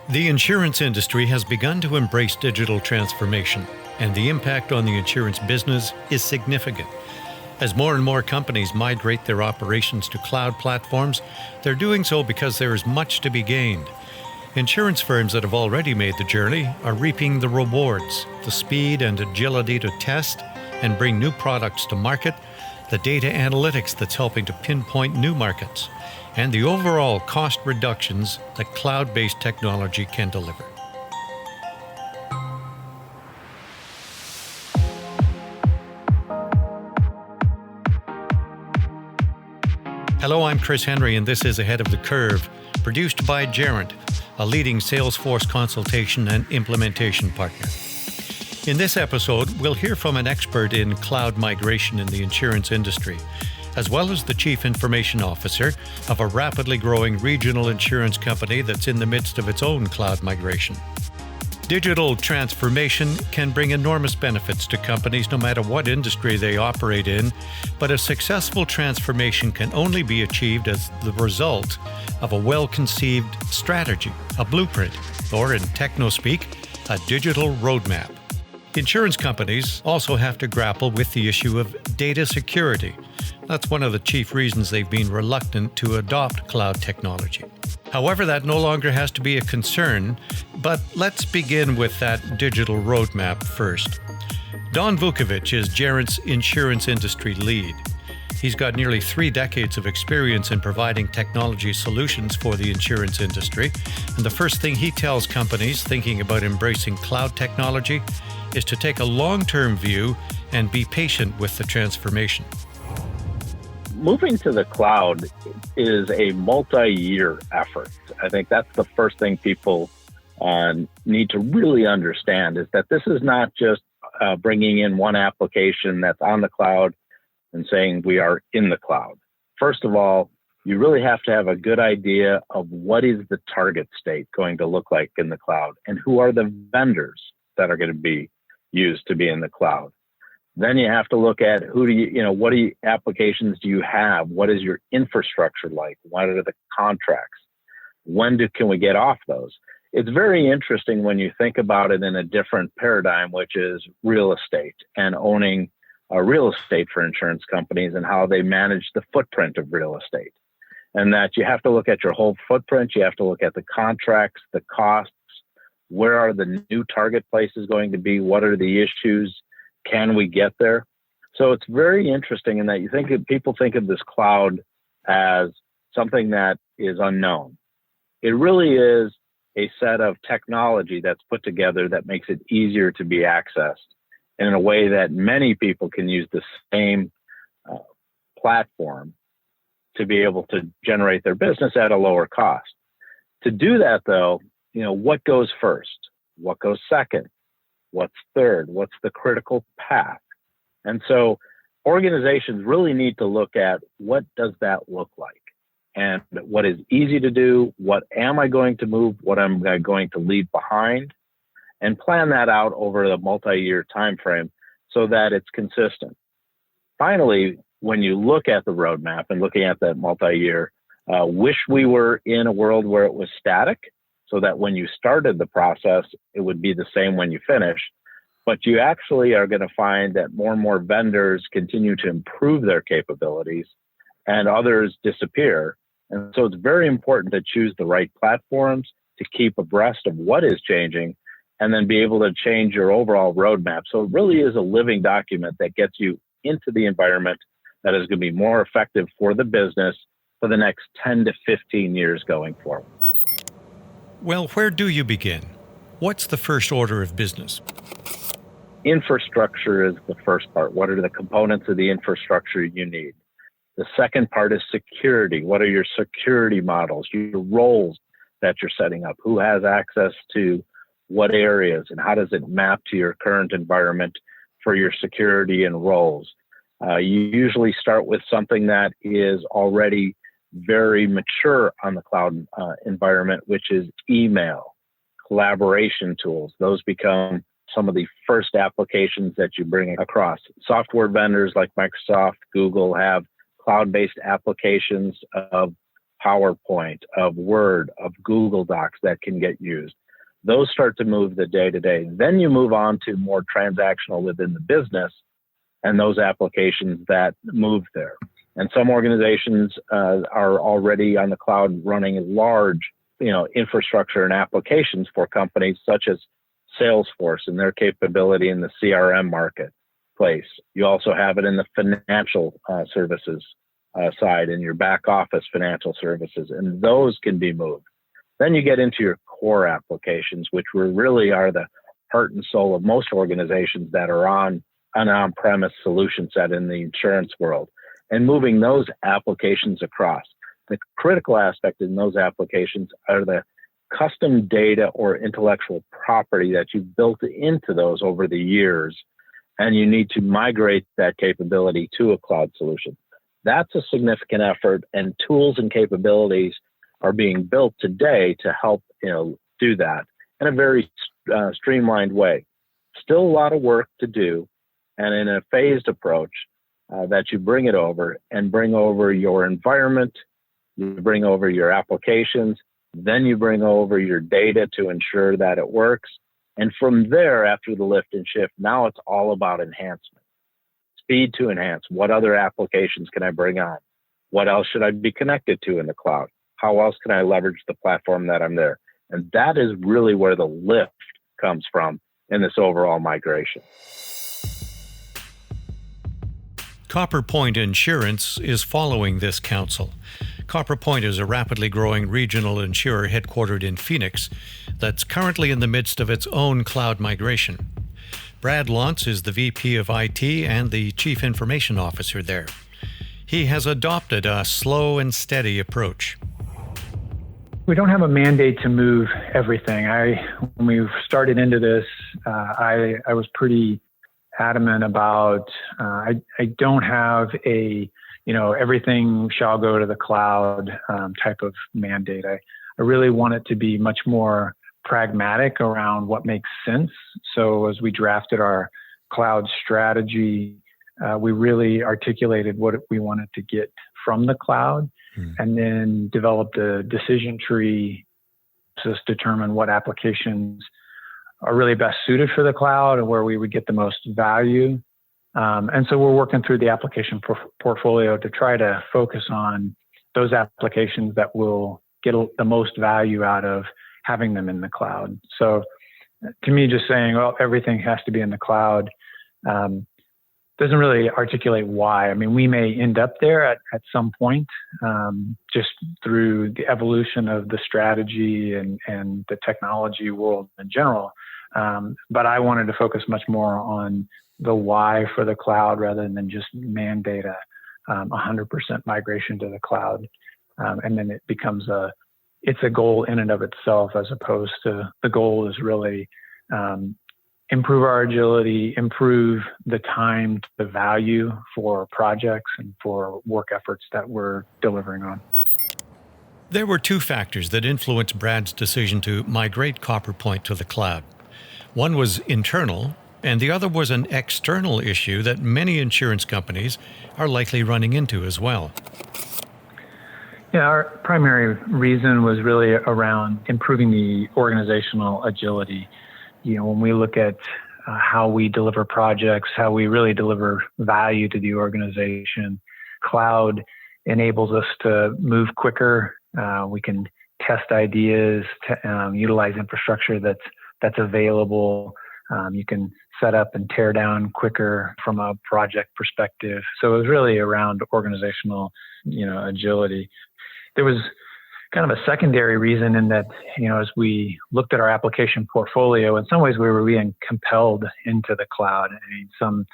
The insurance industry has begun to embrace digital transformation, and the impact on the insurance business is significant. As more and more companies migrate their operations to cloud platforms, they're doing so because there is much to be gained. Insurance firms that have already made the journey are reaping the rewards, the speed and agility to test and bring new products to market, the data analytics that's helping to pinpoint new markets, and the overall cost reductions that cloud-based technology can deliver. Hello, I'm Chris Henry, and this is Ahead of the Curve, produced by Gerent, a leading Salesforce consultation and implementation partner. In this episode, we'll hear from an expert in cloud migration in the insurance industry, as well as the Chief Information Officer of a rapidly growing regional insurance company that's in the midst of its own cloud migration. Digital transformation can bring enormous benefits to companies no matter what industry they operate in, but a successful transformation can only be achieved as the result of a well-conceived strategy, a blueprint, or in techno-speak, a digital roadmap. Insurance companies also have to grapple with the issue of data security. That's one of the chief reasons they've been reluctant to adopt cloud technology. However, that no longer has to be a concern, but let's begin with that digital roadmap first. Don Vukovic is Gerent's insurance industry lead. He's got nearly 3 decades of experience in providing technology solutions for the insurance industry, and the first thing he tells companies thinking about embracing cloud technology is to take a long-term view and be patient with the transformation. Moving to the cloud is a multi-year effort. I think that's the first thing people need to really understand, is that this is not just bringing in one application that's on the cloud and saying we are in the cloud. First of all, you really have to have a good idea of what is the target state going to look like in the cloud, and who are the vendors that are going to be used to be in the cloud. Then you have to look at what applications do you have? What is your infrastructure like? What are the contracts? Can we get off those? It's very interesting when you think about it in a different paradigm, which is real estate and owning real estate for insurance companies and how they manage the footprint of real estate. And that you have to look at your whole footprint. You have to look at the contracts, the costs. Where are the new target places going to be? What are the issues? Can we get there? So it's very interesting in that people think of this cloud as something that is unknown. It really is a set of technology that's put together that makes it easier to be accessed in a way that many people can use the same platform to be able to generate their business at a lower cost. To do that, though, what goes first? What goes second? What's third? What's the critical path? And so organizations really need to look at, what does that look like? And what is easy to do? What am I going to move? What am I going to leave behind? And plan that out over the multi-year time frame so that it's consistent. Finally, when you look at the roadmap and looking at that multi-year, wish we were in a world where it was static, so that when you started the process, it would be the same when you finish. But you actually are going to find that more and more vendors continue to improve their capabilities and others disappear. And so it's very important to choose the right platforms to keep abreast of what is changing and then be able to change your overall roadmap. So it really is a living document that gets you into the environment that is going to be more effective for the business for the next 10 to 15 years going forward. Well, where do you begin? What's the first order of business? Infrastructure is the first part. What are the components of the infrastructure you need? The second part is security. What are your security models, your roles that you're setting up? Who has access to what areas, and how does it map to your current environment for your security and roles? You usually start with something that is already very mature on the cloud environment, which is email, collaboration tools. Those become some of the first applications that you bring across. Software vendors like Microsoft, Google have cloud-based applications of PowerPoint, of Word, of Google Docs that can get used. Those start to move the day-to-day. Then you move on to more transactional within the business and those applications that move there. And some organizations are already on the cloud running large, infrastructure and applications for companies such as Salesforce and their capability in the CRM marketplace. You also have it in the financial services side, in your back office financial services, and those can be moved. Then you get into your core applications, which really are the heart and soul of most organizations that are on an on-premise solution set in the insurance world, and moving those applications across. The critical aspect in those applications are the custom data or intellectual property that you've built into those over the years, and you need to migrate that capability to a cloud solution. That's a significant effort, and tools and capabilities are being built today to help do that in a very streamlined way. Still a lot of work to do, and in a phased approach that you bring it over and bring over your environment, you bring over your applications, then you bring over your data to ensure that it works. And from there, after the lift and shift, now it's all about enhancement. Speed to enhance. What other applications can I bring on? What else should I be connected to in the cloud? How else can I leverage the platform that I'm there? And that is really where the lift comes from in this overall migration. CopperPoint Insurance is following this counsel. CopperPoint is a rapidly growing regional insurer headquartered in Phoenix that's currently in the midst of its own cloud migration. Brad Lontz is the VP of IT and the Chief Information Officer there. He has adopted a slow and steady approach. We don't have a mandate to move everything. When we started into this, I was pretty adamant about I don't have a everything shall go to the cloud type of mandate. I really want it to be much more pragmatic around what makes sense. So as we drafted our cloud strategy, we really articulated what we wanted to get from the cloud, and then developed a decision tree to determine what applications are really best suited for the cloud and where we would get the most value. And so we're working through the application portfolio to try to focus on those applications that will get the most value out of having them in the cloud. So to me, just saying, well, everything has to be in the cloud doesn't really articulate why. I mean, we may end up there at some point, just through the evolution of the strategy and the technology world in general. But I wanted to focus much more on the why for the cloud rather than just mandate a 100% migration to the cloud. And then it becomes it's a goal in and of itself, as opposed to the goal is really improve our agility, improve the time, the value for projects and for work efforts that we're delivering on. There were two factors that influenced Brad's decision to migrate CopperPoint to the cloud. One was internal, and the other was an external issue that many insurance companies are likely running into as well. Yeah, our primary reason was really around improving the organizational agility. When we look at how we deliver projects, how we really deliver value to the organization, cloud enables us to move quicker. We can test ideas, utilize infrastructure that's available. You can set up and tear down quicker from a project perspective. So it was really around organizational, agility. There was kind of a secondary reason in that, as we looked at our application portfolio, in some ways we were being compelled into the cloud. I mean, some,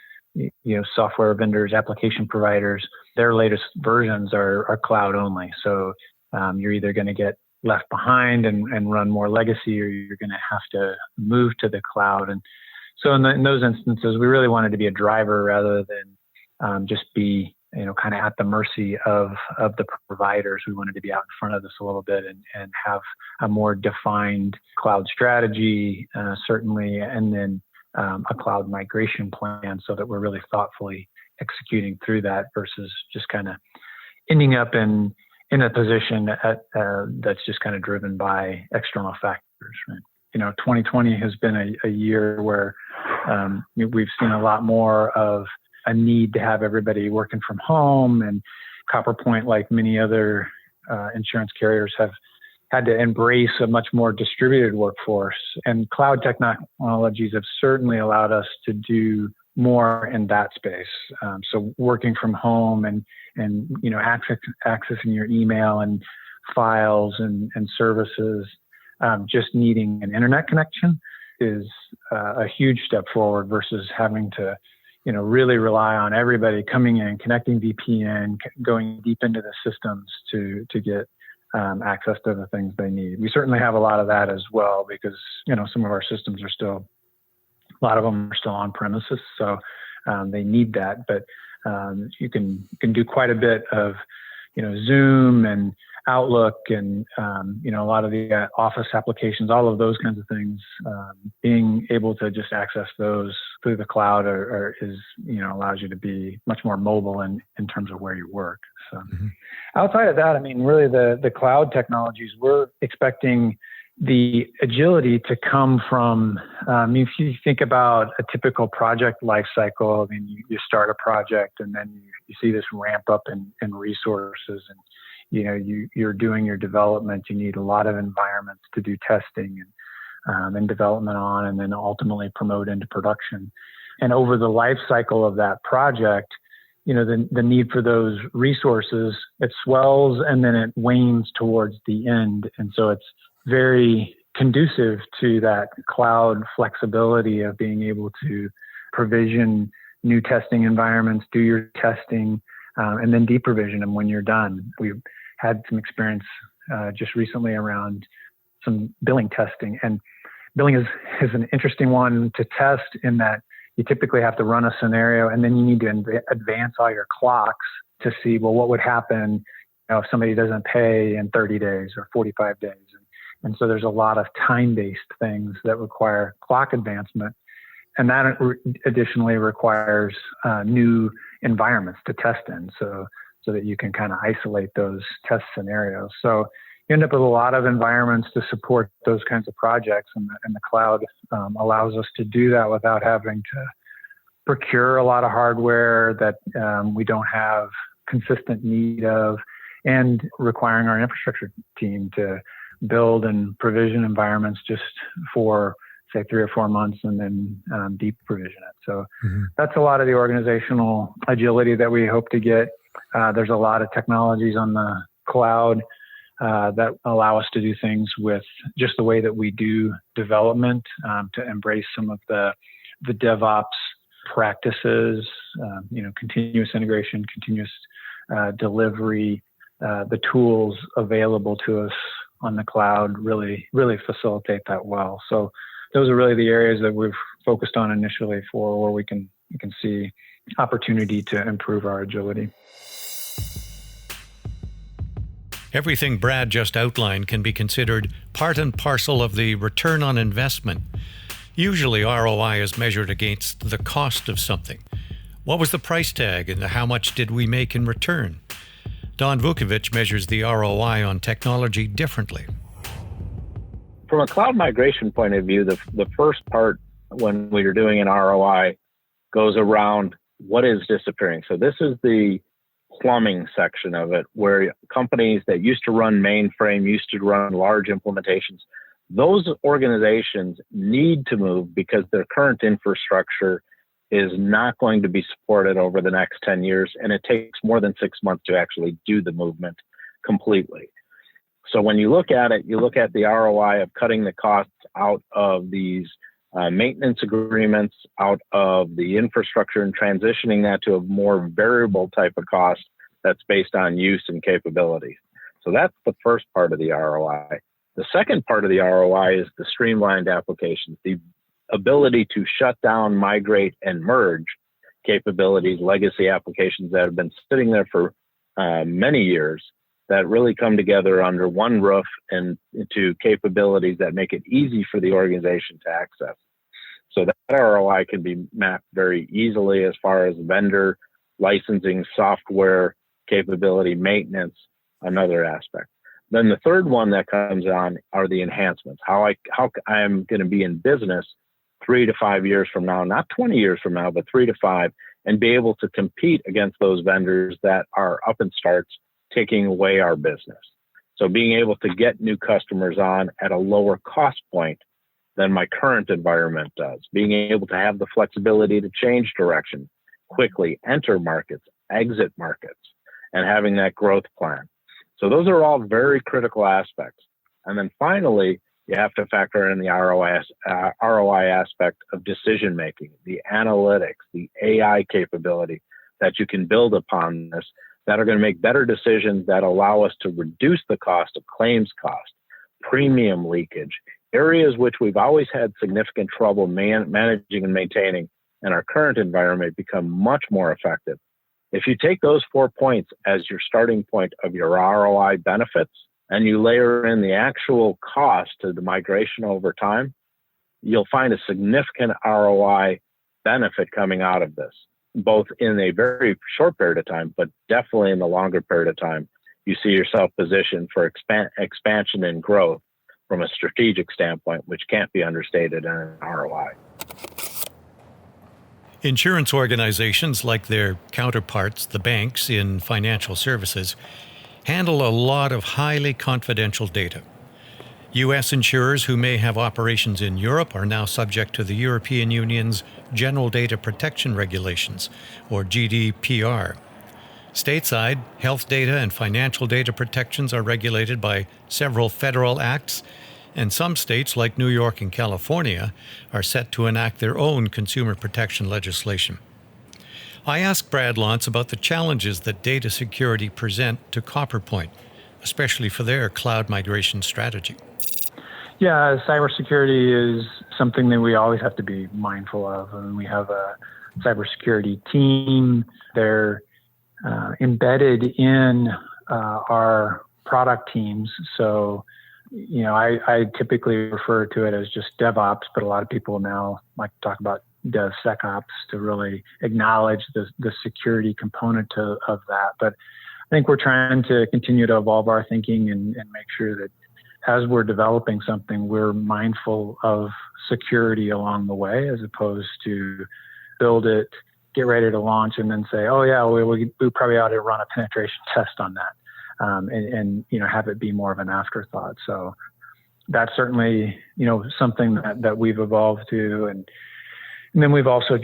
software vendors, application providers, their latest versions are cloud only. So you're either going to get left behind and run more legacy, or you're going to have to move to the cloud. And so in those instances, we really wanted to be a driver rather than just be kind of at the mercy of the providers. We wanted to be out in front of this a little bit and have a more defined cloud strategy, certainly, and then a cloud migration plan so that we're really thoughtfully executing through that versus just kind of ending up in in a position that's just kind of driven by external factors, right? 2020 has been a year where we've seen a lot more of a need to have everybody working from home, and CopperPoint, like many other insurance carriers, have had to embrace a much more distributed workforce. And cloud technologies have certainly allowed us to do more in that space. So working from home and accessing your email and files and services, just needing an internet connection is a huge step forward versus having to, really rely on everybody coming in, connecting VPN, going deep into the systems to get access to the things they need. We certainly have a lot of that as well because, some of our systems are still, a lot of them are still on premises. So they need that, but you can do quite a bit of, Zoom and Outlook and, a lot of the office applications, all of those kinds of things, being able to just access those through the cloud allows you to be much more mobile in terms of where you work. So outside of that, really the cloud technologies, we're expecting the agility to come from, if you think about a typical project life cycle, you start a project and then you see this ramp up in resources, and you're doing your development. You need a lot of environments to do testing and development on, and then ultimately promote into production. And over the life cycle of that project, the need for those resources, it swells and then it wanes towards the end. And so it's very conducive to that cloud flexibility of being able to provision new testing environments, do your testing, and then deprovision them when you're done. We've had some experience just recently around some billing testing, and billing is an interesting one to test in that you typically have to run a scenario and then you need to advance all your clocks to see, well, what would happen if somebody doesn't pay in 30 days or 45 days. And so there's a lot of time-based things that require clock advancement. And that additionally requires new environments to test in so that you can kind of isolate those test scenarios. So you end up with a lot of environments to support those kinds of projects, and the cloud allows us to do that without having to procure a lot of hardware that we don't have consistent need of, and requiring our infrastructure team to build and provision environments just for, say, 3 or 4 months and then deep provision it. So that's a lot of the organizational agility that we hope to get. There's a lot of technologies on the cloud that allow us to do things with just the way that we do development, to embrace some of the DevOps practices, continuous integration, continuous delivery, the tools available to us on the cloud really facilitate that well. So those are really the areas that we've focused on initially for where we can see opportunity to improve our agility. Everything Brad just outlined can be considered part and parcel of the return on investment. Usually ROI is measured against the cost of something. What was the price tag and how much did we make in return? Don Vukovic measures the ROI on technology differently. From a cloud migration point of view, the first part when we're doing an ROI goes around what is disappearing. So this is the plumbing section of it, where companies that used to run mainframe, used to run large implementations, those organizations need to move because their current infrastructure is not going to be supported over the next 10 years, and it takes more than 6 months to actually do the movement completely. So when you look at it, you look at the ROI of cutting the costs out of these maintenance agreements, out of the infrastructure, and transitioning that to a more variable type of cost that's based on use and capabilities. So that's the first part of the ROI. The second part of the ROI is the streamlined applications, the ability to shut down, migrate, and merge capabilities, legacy applications that have been sitting there for many years that really come together under one roof and into capabilities that make it easy for the organization to access. So that ROI can be mapped very easily as far as vendor licensing, software capability, maintenance, another aspect. Then the third one that comes on are the enhancements. How I'm going to be in business 3 to 5 years from now, not 20 years from now, but 3 to 5, and be able to compete against those vendors that are up and starts taking away our business. So being able to get new customers on at a lower cost point than my current environment does. Being able to have the flexibility to change direction quickly, enter markets, exit markets, and having that growth plan. So those are all very critical aspects. And then finally, you have to factor in the ROI aspect of decision making, the analytics, the AI capability that you can build upon this that are going to make better decisions that allow us to reduce the cost of claims cost, premium leakage, areas which we've always had significant trouble managing and maintaining, and our current environment become much more effective. If you take those 4 points as your starting point of your ROI benefits, and you layer in the actual cost of the migration over time, you'll find a significant ROI benefit coming out of this, both in a very short period of time, but definitely in the longer period of time. You see yourself positioned for expansion and growth from a strategic standpoint, which can't be understated in an ROI. Insurance organizations, like their counterparts, the banks in financial services, handle a lot of highly confidential data. U.S. insurers who may have operations in Europe are now subject to the European Union's General Data Protection Regulations, or GDPR. Stateside, health data and financial data protections are regulated by several federal acts, and some states, like New York and California, are set to enact their own consumer protection legislation. I asked Brad Lantz about the challenges that data security present to CopperPoint, especially for their cloud migration strategy. Yeah, cybersecurity is something that we always have to be mindful of. And we have a cybersecurity team. They're embedded in our product teams. So, I typically refer to it as just DevOps, but a lot of people now like to talk about DevSecOps to really acknowledge the security component of that. But I think we're trying to continue to evolve our thinking and make sure that as we're developing something, we're mindful of security along the way, as opposed to build it, get ready to launch, and then say, oh yeah, we probably ought to run a penetration test on that, and have it be more of an afterthought. So that's certainly something that we've evolved to, and then we've also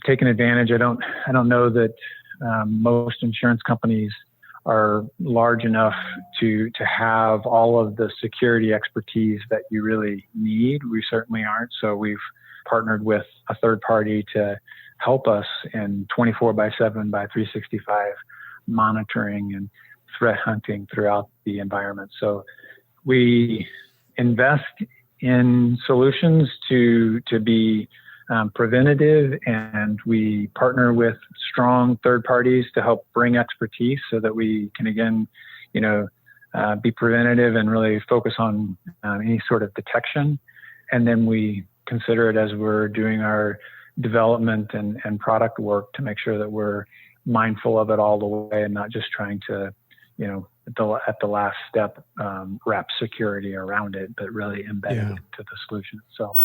taken advantage. I don't know that most insurance companies are large enough to have all of the security expertise that you really need. We certainly aren't. So we've partnered with a third party to help us in 24/7 by 365 monitoring and threat hunting throughout the environment. So we invest in solutions to be preventative, and we partner with strong third parties to help bring expertise so that we can, again, be preventative and really focus on any sort of detection. And then we consider it as we're doing our development and product work to make sure that we're mindful of it all the way and not just trying to, at the last step, wrap security around it, but really embed it into the solution itself.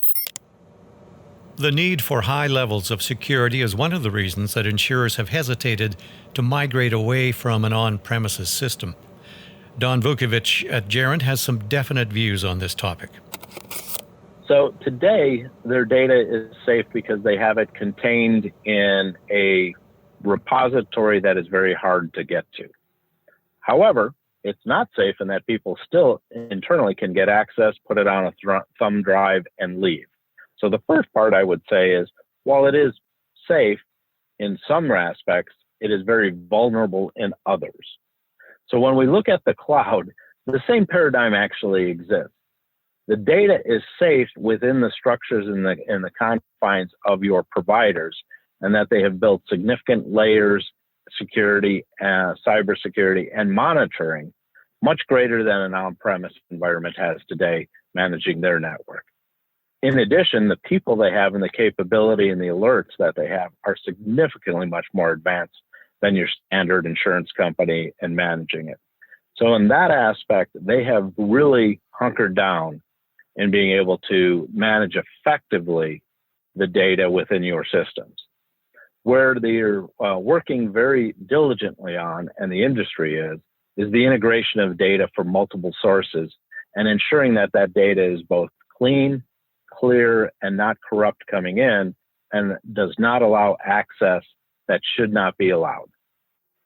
The need for high levels of security is one of the reasons that insurers have hesitated to migrate away from an on-premises system. Don Vukovic at Gerent has some definite views on this topic. So today, their data is safe because they have it contained in a repository that is very hard to get to. However, it's not safe in that people still internally can get access, put it on a thumb drive, and leave. So the first part I would say is, while it is safe in some aspects, it is very vulnerable in others. So when we look at the cloud, the same paradigm actually exists. The data is safe within the structures in the confines of your providers, and that they have built significant layers, security, cybersecurity, and monitoring, much greater than an on-premise environment has today managing their network. In addition, the people they have and the capability and the alerts that they have are significantly much more advanced than your standard insurance company in managing it. So in that aspect, they have really hunkered down in being able to manage effectively the data within your systems. Where they're working very diligently on, and the industry is the integration of data from multiple sources and ensuring that that data is both clean, clear, and not corrupt coming in, and does not allow access that should not be allowed.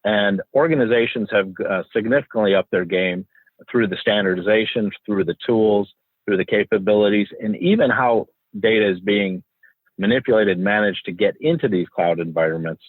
And organizations have significantly upped their game through the standardization, through the tools, through the capabilities, and even how data is being manipulated, managed to get into these cloud environments.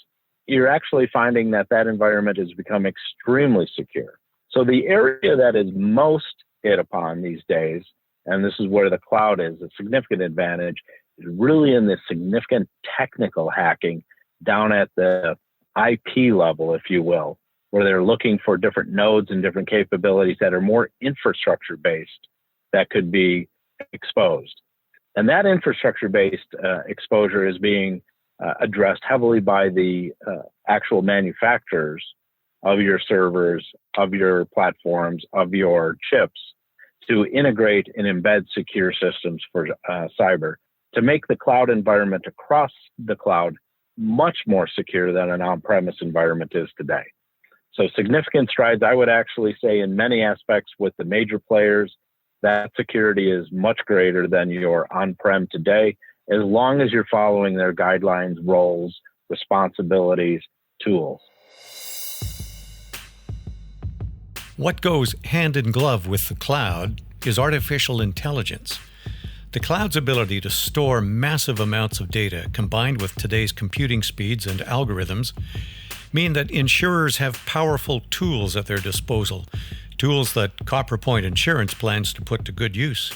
You're actually finding that that environment has become extremely secure. So the area that is most hit upon these days, and this is where the cloud is a significant advantage, is really in this significant technical hacking down at the IP level, if you will, where they're looking for different nodes and different capabilities that are more infrastructure based that could be exposed. And that infrastructure-based exposure is being addressed heavily by the actual manufacturers of your servers, of your platforms, of your chips to integrate and embed secure systems for cyber to make the cloud environment across the cloud much more secure than an on-premise environment is today. So significant strides, I would actually say, in many aspects with the major players. That security is much greater than your on-prem today, as long as you're following their guidelines, roles, responsibilities, tools. What goes hand in glove with the cloud is artificial intelligence. The cloud's ability to store massive amounts of data combined with today's computing speeds and algorithms mean that insurers have powerful tools at their disposal, tools that CopperPoint Insurance plans to put to good use.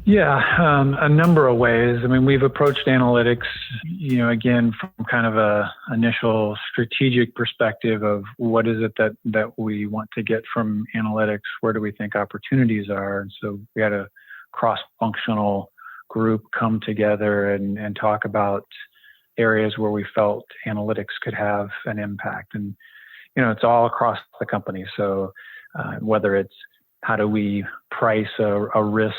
Yeah, a number of ways. I mean, we've approached analytics, again, from kind of a initial strategic perspective of what is it that we want to get from analytics, where do we think opportunities are. And so we had a cross-functional group come together and talk about areas where we felt analytics could have an impact. And it's all across the company. So whether it's how do we price a risk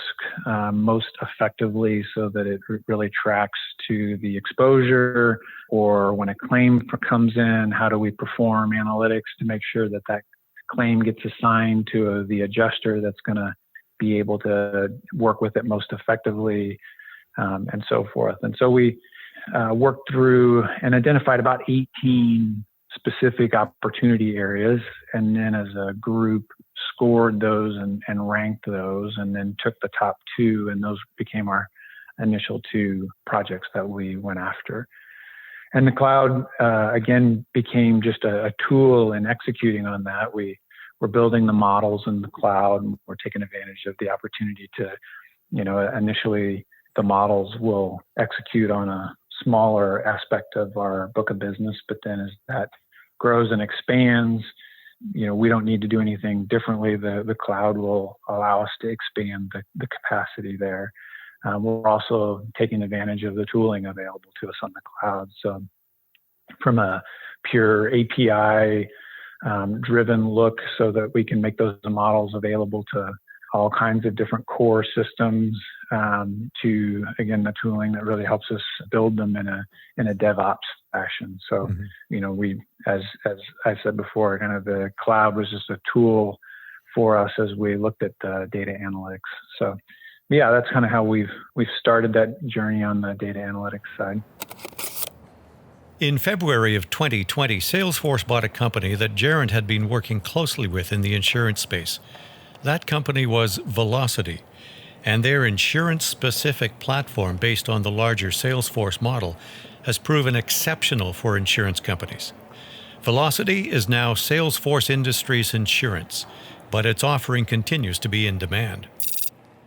most effectively so that it really tracks to the exposure, or when a claim comes in, how do we perform analytics to make sure that that claim gets assigned to the adjuster that's going to be able to work with it most effectively, and so forth. And so we worked through and identified about 18 specific opportunity areas, and then as a group scored those and ranked those, and then took the top two, and those became our initial two projects that we went after. And the cloud, again, became just a tool in executing on that. We're building the models in the cloud, and we're taking advantage of the opportunity to, initially the models will execute on a smaller aspect of our book of business, but then as that grows and expands, we don't need to do anything differently. The cloud will allow us to expand the capacity there. We're also taking advantage of the tooling available to us on the cloud. So from a pure API driven look, so that we can make those models available to all kinds of different core systems, to, again, the tooling that really helps us build them in a DevOps fashion. So, we, as I said before, kind of the cloud was just a tool for us as we looked at data analytics. So, yeah, that's kind of how we've started that journey on the data analytics side. In February of 2020, Salesforce bought a company that Gerent had been working closely with in the insurance space. That company was Velocity, and their insurance-specific platform based on the larger Salesforce model has proven exceptional for insurance companies. Velocity is now Salesforce Industries Insurance, but its offering continues to be in demand.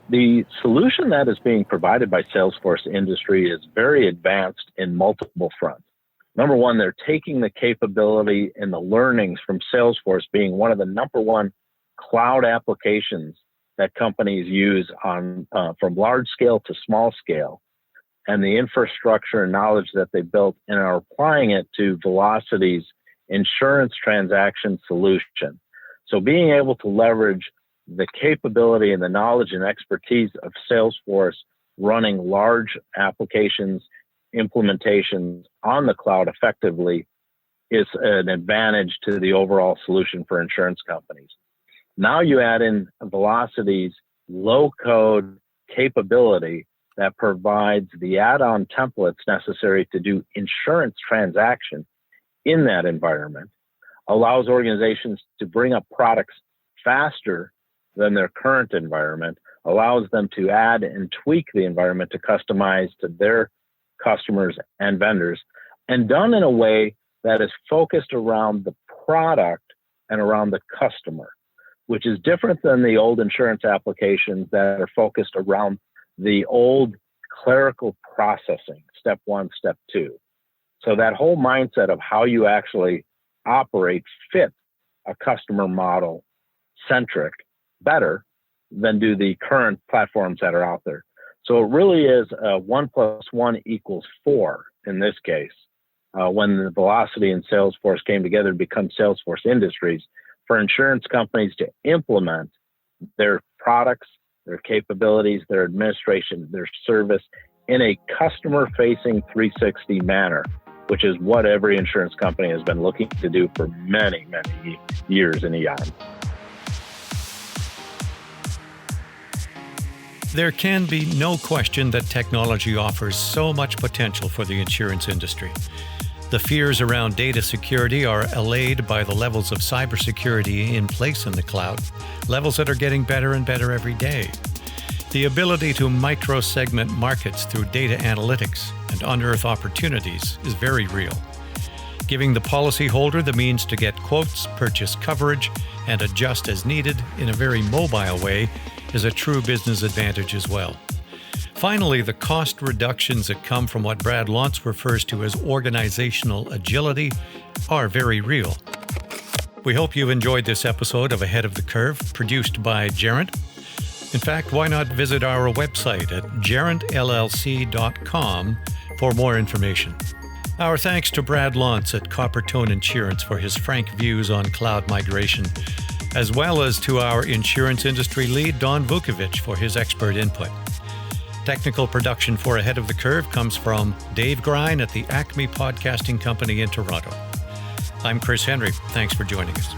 The solution that is being provided by Salesforce Industry is very advanced in multiple fronts. Number one, they're taking the capability and the learnings from Salesforce being one of the number one cloud applications that companies use on from large scale to small scale, and the infrastructure and knowledge that they built, and are applying it to Velocity's insurance transaction solution. So being able to leverage the capability and the knowledge and expertise of Salesforce running large applications, implementations on the cloud effectively is an advantage to the overall solution for insurance companies. Now you add in Velocity's low-code capability that provides the add-on templates necessary to do insurance transactions in that environment, allows organizations to bring up products faster than their current environment, allows them to add and tweak the environment to customize to their customers and vendors, and done in a way that is focused around the product and around the customer, which is different than the old insurance applications that are focused around the old clerical processing, step 1, step 2. So that whole mindset of how you actually operate fits a customer model centric better than do the current platforms that are out there. So it really is 1 + 1 = 4 in this case. When the Velocity and Salesforce came together to become Salesforce Industries, for insurance companies to implement their products, their capabilities, their administration, their service in a customer-facing 360 manner, which is what every insurance company has been looking to do for many, many years and eons. There can be no question that technology offers so much potential for the insurance industry. The fears around data security are allayed by the levels of cybersecurity in place in the cloud, levels that are getting better and better every day. The ability to micro-segment markets through data analytics and unearth opportunities is very real. Giving the policyholder the means to get quotes, purchase coverage, and adjust as needed in a very mobile way is a true business advantage as well. Finally, the cost reductions that come from what Brad Lontz refers to as organizational agility are very real. We hope you've enjoyed this episode of Ahead of the Curve, produced by Gerent. In fact, why not visit our website at gerentllc.com for more information. Our thanks to Brad Lontz at CopperPoint Insurance for his frank views on cloud migration, as well as to our insurance industry lead, Don Vukovic, for his expert input. Technical production for Ahead of the Curve comes from Dave Grine at the Acme Podcasting Company in Toronto. I'm Chris Henry. Thanks for joining us.